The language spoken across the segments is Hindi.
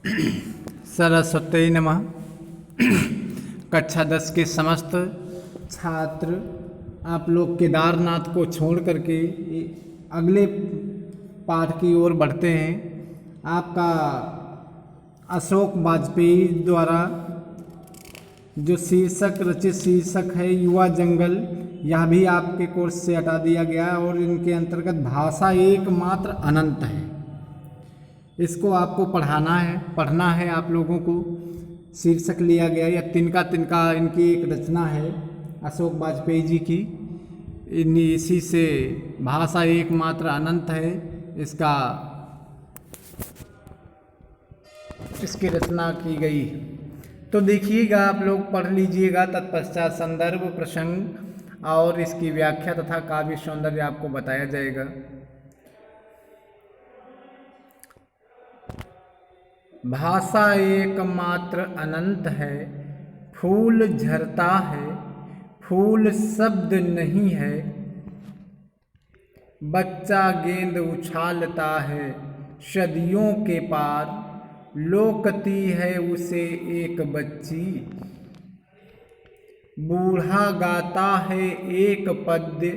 सरस्वती नमः। कक्षा 10 के समस्त छात्र आप लोग केदारनाथ को छोड़ करके अगले पाठ की ओर बढ़ते हैं। आपका अशोक वाजपेयी द्वारा जो रचित शीर्षक है युवा जंगल, यह भी आपके कोर्स से हटा दिया गया है और इनके अंतर्गत भाषा एकमात्र अनंत है। इसको आपको पढ़ना है आप लोगों को। शीर्षक लिया गया या तिनका तिनका इनकी एक रचना है अशोक वाजपेयी जी की। इसी से भाषा एकमात्र अनंत है इसकी रचना की गई। तो देखिएगा, आप लोग पढ़ लीजिएगा। तत्पश्चात संदर्भ, प्रसंग और इसकी व्याख्या तथा काव्य सौंदर्य आपको बताया जाएगा। भाषा एकमात्र अनंत है, फूल झरता है, फूल शब्द नहीं है। बच्चा गेंद उछालता है सदियों के पार, लोकती है उसे एक बच्ची। बूढ़ा गाता है एक पद्य,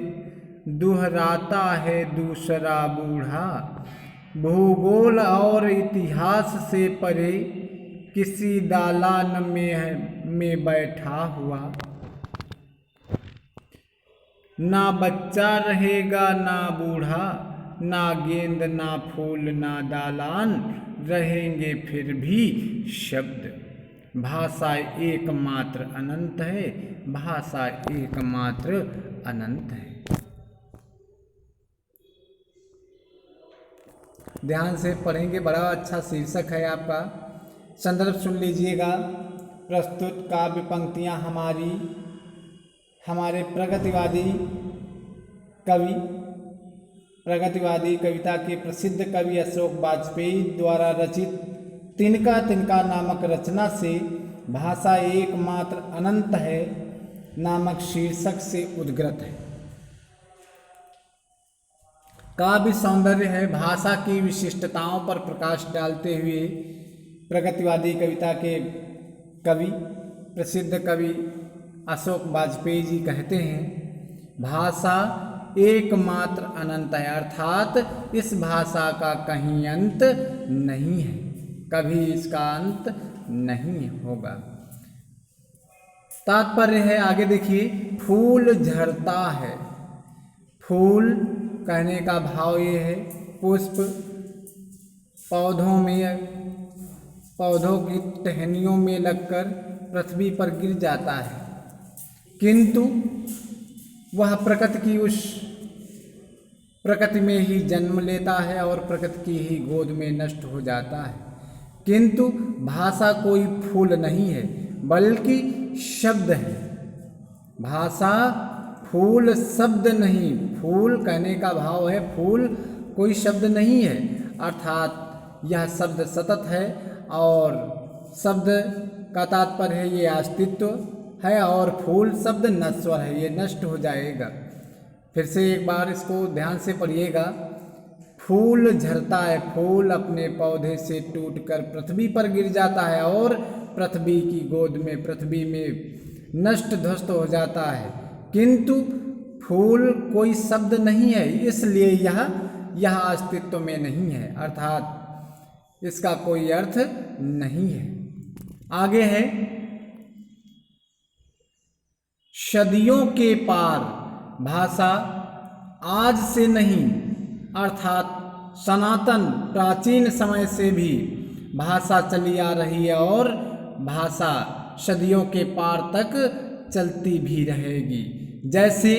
दोहराता है दूसरा बूढ़ा। भूगोल और इतिहास से परे किसी दालान में बैठा हुआ। ना बच्चा रहेगा ना बूढ़ा, ना गेंद ना फूल ना दालान, रहेंगे फिर भी शब्द। भाषा एकमात्र अनंत है, भाषा एकमात्र अनंत है। ध्यान से पढ़ेंगे, बड़ा अच्छा शीर्षक है आपका। संदर्भ सुन लीजिएगा। प्रस्तुत काव्य पंक्तियाँ हमारे प्रगतिवादी कविता के प्रसिद्ध कवि अशोक वाजपेयी द्वारा रचित तिनका तिनका नामक रचना से भाषा एकमात्र अनंत है नामक शीर्षक से उद्गृत है। काव्य सौंदर्य है भाषा की विशिष्टताओं पर प्रकाश डालते हुए प्रगतिवादी कविता के प्रसिद्ध कवि अशोक वाजपेयी जी कहते हैं, भाषा एकमात्र अनंत है, अर्थात इस भाषा का कहीं अंत नहीं है, कभी इसका अंत नहीं होगा। तात्पर्य है, आगे देखिए, फूल झरता है। फूल कहने का भाव ये है, पुष्प पौधों की टहनियों में लगकर पृथ्वी पर गिर जाता है, किंतु वह प्रकृति में ही जन्म लेता है और प्रकृति की ही गोद में नष्ट हो जाता है। किंतु भाषा कोई फूल नहीं है बल्कि शब्द है। भाषा फूल शब्द नहीं, फूल कहने का भाव है फूल कोई शब्द नहीं है, अर्थात यह शब्द सतत है और शब्द का तात्पर्य है ये अस्तित्व है और फूल शब्द नश्वर है, ये नष्ट हो जाएगा। फिर से एक बार इसको ध्यान से पढ़िएगा। फूल झरता है, फूल अपने पौधे से टूटकर पृथ्वी पर गिर जाता है और पृथ्वी की गोद में पृथ्वी में नष्ट ध्वस्त हो जाता है, किंतु फूल कोई शब्द नहीं है, इसलिए यह अस्तित्व में नहीं है, अर्थात इसका कोई अर्थ नहीं है। आगे है, सदियों के पार। भाषा आज से नहीं, अर्थात सनातन प्राचीन समय से भी भाषा चली आ रही है और भाषा सदियों के पार तक चलती भी रहेगी। जैसे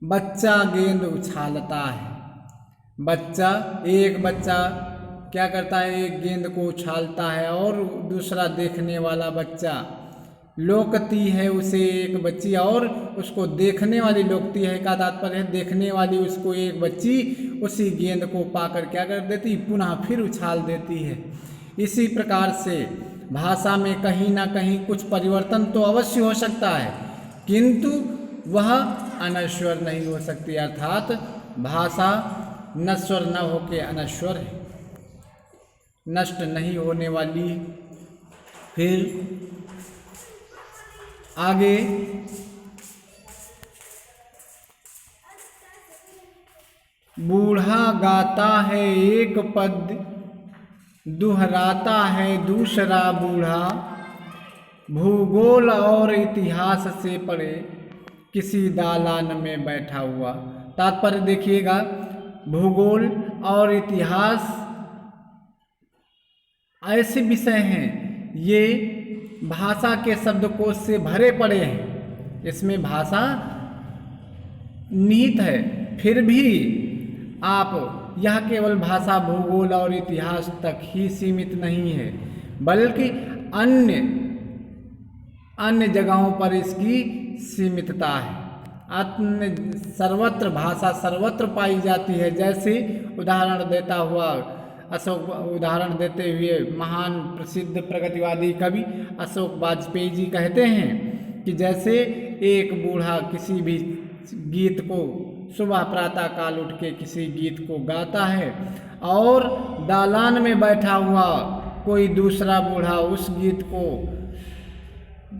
बच्चा गेंद उछालता है। एक बच्चा क्या करता है, एक गेंद को उछालता है और दूसरा देखने वाला बच्चा लोकती है उसे एक बच्ची, और उसको देखने वाली लोकती है का तात्पर्य है देखने वाली उसको एक बच्ची उसी गेंद को पाकर क्या कर देती, पुनः फिर उछाल देती है। इसी प्रकार से भाषा में कहीं ना कहीं कुछ परिवर्तन तो अवश्य हो सकता है, किंतु वह अनश्वर नहीं हो सकती, अर्थात भाषा नश्वर न होके अनश्वर है। नष्ट नहीं होने वाली। फिर आगे बूढ़ा गाता है एक पद, दोहराता है दूसरा बूढ़ा, भूगोल और इतिहास से पढ़े किसी दालान में बैठा हुआ। तात्पर्य देखिएगा, भूगोल और इतिहास ऐसे विषय हैं, ये भाषा के शब्दकोश से भरे पड़े हैं, इसमें भाषा निहित है। फिर भी आप यह केवल भाषा, भूगोल और इतिहास तक ही सीमित नहीं है, बल्कि अन्य जगहों पर इसकी सीमितता है। अन्य सर्वत्र भाषा सर्वत्र पाई जाती है। जैसे उदाहरण देते हुए महान प्रसिद्ध प्रगतिवादी कवि अशोक वाजपेयी जी कहते हैं कि जैसे एक बूढ़ा किसी भी गीत को सुबह प्रातः काल उठ के किसी गीत को गाता है और दालान में बैठा हुआ कोई दूसरा बूढ़ा उस गीत को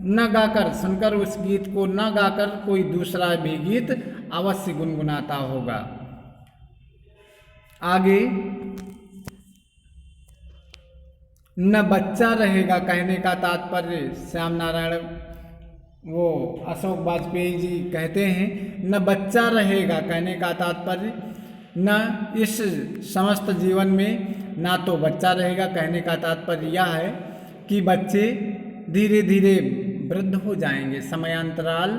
न गाकर, सुनकर उस गीत को न गाकर कोई दूसरा भी गीत अवश्य गुनगुनाता होगा। आगे न बच्चा रहेगा, कहने का तात्पर्य श्याम नारायण वो अशोक वाजपेयी जी कहते हैं, न बच्चा रहेगा, कहने का तात्पर्य न इस समस्त जीवन में ना तो बच्चा रहेगा, कहने का तात्पर्य यह है कि बच्चे धीरे धीरे वृद्ध हो जाएंगे, समयांतराल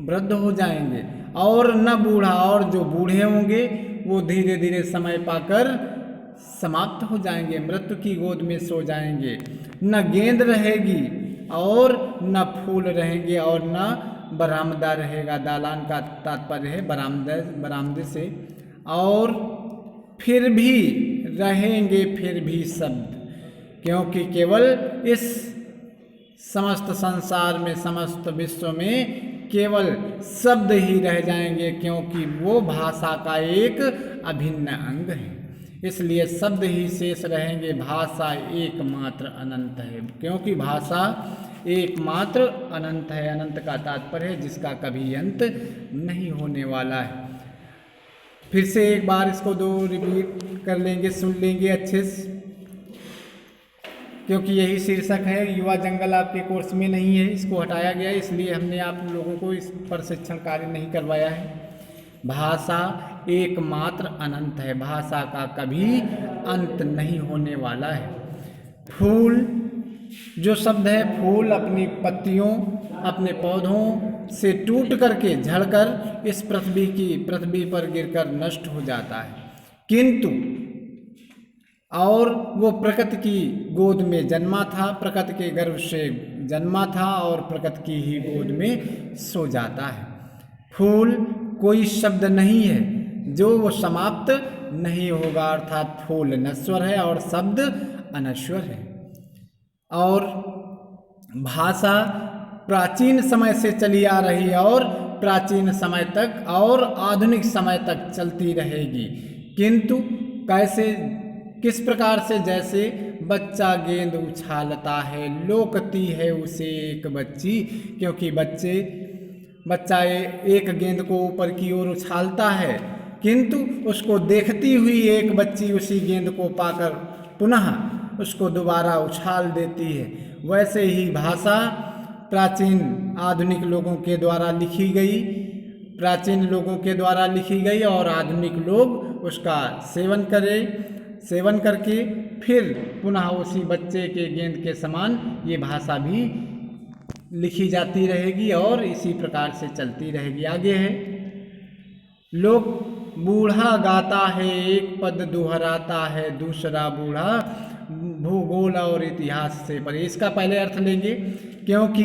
वृद्ध हो जाएंगे, और न बूढ़ा, और जो बूढ़े होंगे वो धीरे धीरे समय पाकर समाप्त हो जाएंगे, मृत्यु की गोद में सो जाएंगे। न गेंद रहेगी और न फूल रहेंगे और न बरामदा रहेगा, दालान का तात्पर्य है बरामदे से। और फिर भी रहेंगे फिर भी शब्द, क्योंकि केवल इस समस्त संसार में, समस्त विश्व में केवल शब्द ही रह जाएंगे, क्योंकि वो भाषा का एक अभिन्न अंग है। इसलिए शब्द ही शेष रहेंगे। भाषा एकमात्र अनंत है, क्योंकि भाषा एकमात्र अनंत है। अनंत का तात्पर्य है जिसका कभी अंत नहीं होने वाला है। फिर से एक बार इसको दो रिपीट कर लेंगे, सुन लेंगे अच्छे से, क्योंकि यही शीर्षक है। युवा जंगल आपके कोर्स में नहीं है, इसको हटाया गया, इसलिए हमने आप लोगों को इस पर शिक्षण कार्य नहीं करवाया है। भाषा एकमात्र अनंत है, भाषा का कभी अंत नहीं होने वाला है। फूल जो शब्द है, फूल अपनी पत्तियों, अपने पौधों से टूट करके, झड़कर इस पृथ्वी पर गिरकर नष्ट हो जाता है, किंतु और वो प्रकृति की गोद में जन्मा था, प्रकृति के गर्भ से जन्मा था और प्रकृति की ही गोद में सो जाता है। फूल कोई शब्द नहीं है जो वो समाप्त नहीं होगा, अर्थात फूल नश्वर है और शब्द अनश्वर है। और भाषा प्राचीन समय से चली आ रही है और प्राचीन समय तक और आधुनिक समय तक चलती रहेगी, किंतु कैसे, किस प्रकार से? जैसे बच्चा गेंद उछालता है, लोकती है उसे एक बच्ची, क्योंकि बच्चा एक गेंद को ऊपर की ओर उछालता है, किंतु उसको देखती हुई एक बच्ची उसी गेंद को पाकर पुनः उसको दोबारा उछाल देती है। वैसे ही भाषा प्राचीन आधुनिक लोगों के द्वारा लिखी गई, प्राचीन लोगों के द्वारा लिखी गई और आधुनिक लोग उसका सेवन करके फिर पुनः उसी बच्चे के गेंद के समान ये भाषा भी लिखी जाती रहेगी और इसी प्रकार से चलती रहेगी। आगे है, लोग बूढ़ा गाता है एक पद, दोहराता है दूसरा बूढ़ा, भूगोल और इतिहास से परे। इसका पहले अर्थ लेंगे, क्योंकि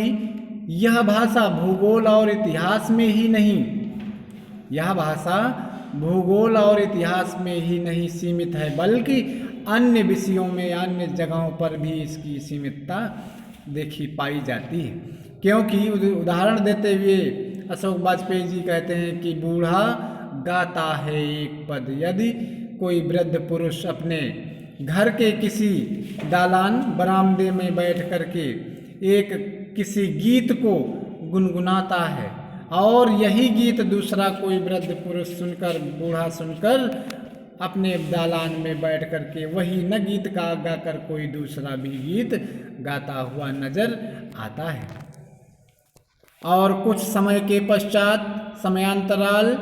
यह भाषा भूगोल और इतिहास में ही नहीं, यह भाषा भूगोल और इतिहास में ही नहीं सीमित है, बल्कि अन्य विषयों में, अन्य जगहों पर भी इसकी सीमितता देखी पाई जाती है। क्योंकि उदाहरण देते हुए अशोक वाजपेयी जी कहते हैं कि बूढ़ा गाता है एक पद। यदि कोई वृद्ध पुरुष अपने घर के किसी दालान बरामदे में बैठ करके एक किसी गीत को गुनगुनाता है और यही गीत दूसरा कोई वृद्ध पुरुष सुनकर, बूढ़ा सुनकर अपने दालान में बैठ करके वही न गीत गा कर कोई दूसरा भी गीत गाता हुआ नजर आता है। और कुछ समय के पश्चात समयांतराल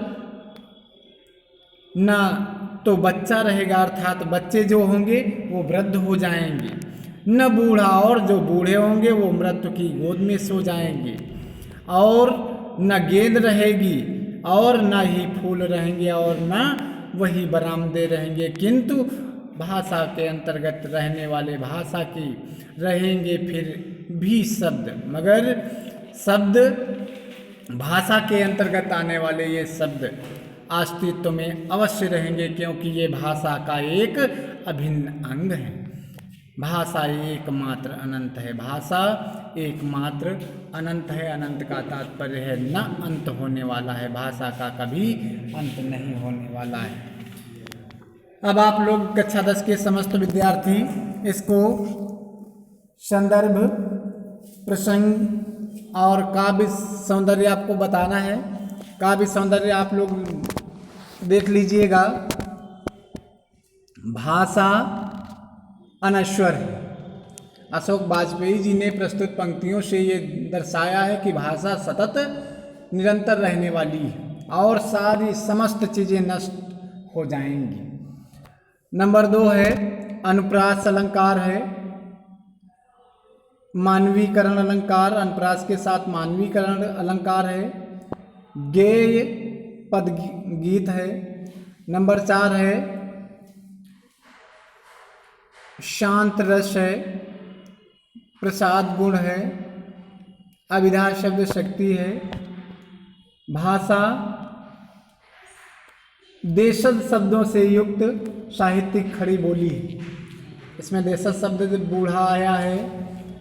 न तो बच्चा रहेगा, अर्थात बच्चे जो होंगे वो वृद्ध हो जाएंगे, न बूढ़ा, और जो बूढ़े होंगे वो मृत्यु की गोद में सो जाएंगे, और न गेंद रहेगी और न ही फूल रहेंगे और न वही बरामदे रहेंगे, किंतु भाषा के अंतर्गत रहने वाले भाषा की रहेंगे फिर भी शब्द, मगर शब्द भाषा के अंतर्गत आने वाले ये शब्द अस्तित्व में अवश्य रहेंगे, क्योंकि ये भाषा का एक अभिन्न अंग है। भाषा एकमात्र अनंत है, भाषा एकमात्र अनंत है। अनंत का तात्पर्य है न अंत होने वाला है, भाषा का कभी अंत नहीं होने वाला है। अब आप लोग कक्षा 10 के समस्त विद्यार्थी इसको संदर्भ, प्रसंग और काव्य सौंदर्य आपको बताना है। काव्य सौंदर्य आप लोग देख लीजिएगा। भाषा अनश्वर है। अशोक वाजपेयी जी ने प्रस्तुत पंक्तियों से ये दर्शाया है कि भाषा सतत निरंतर रहने वाली है और सारी समस्त चीज़ें नष्ट हो जाएंगी। नंबर 2 है अनुप्रास अलंकार है, मानवीकरण अलंकार, अनुप्रास के साथ मानवीकरण अलंकार है, गेय पद गीत है। नंबर 4 है शांत रस है, प्रसाद गुण है, अभिधा शब्द शक्ति है। भाषा देशज शब्दों से युक्त साहित्यिक खड़ी बोली है। इसमें देशज शब्द बूढ़ा आया है,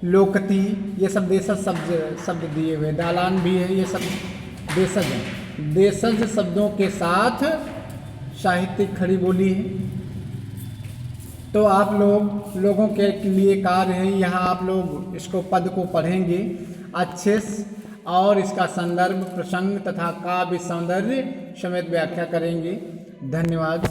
लोकती, ये सब देशज शब्द दिए हुए, दालान भी है, ये सब देशज है। देशज शब्दों के साथ साहित्यिक खड़ी बोली है। तो आप लोगों के लिए कार्य है, यहाँ आप लोग इसको पद को पढ़ेंगे अच्छे से और इसका संदर्भ, प्रसंग तथा काव्य सौंदर्य समेत व्याख्या करेंगे। धन्यवाद।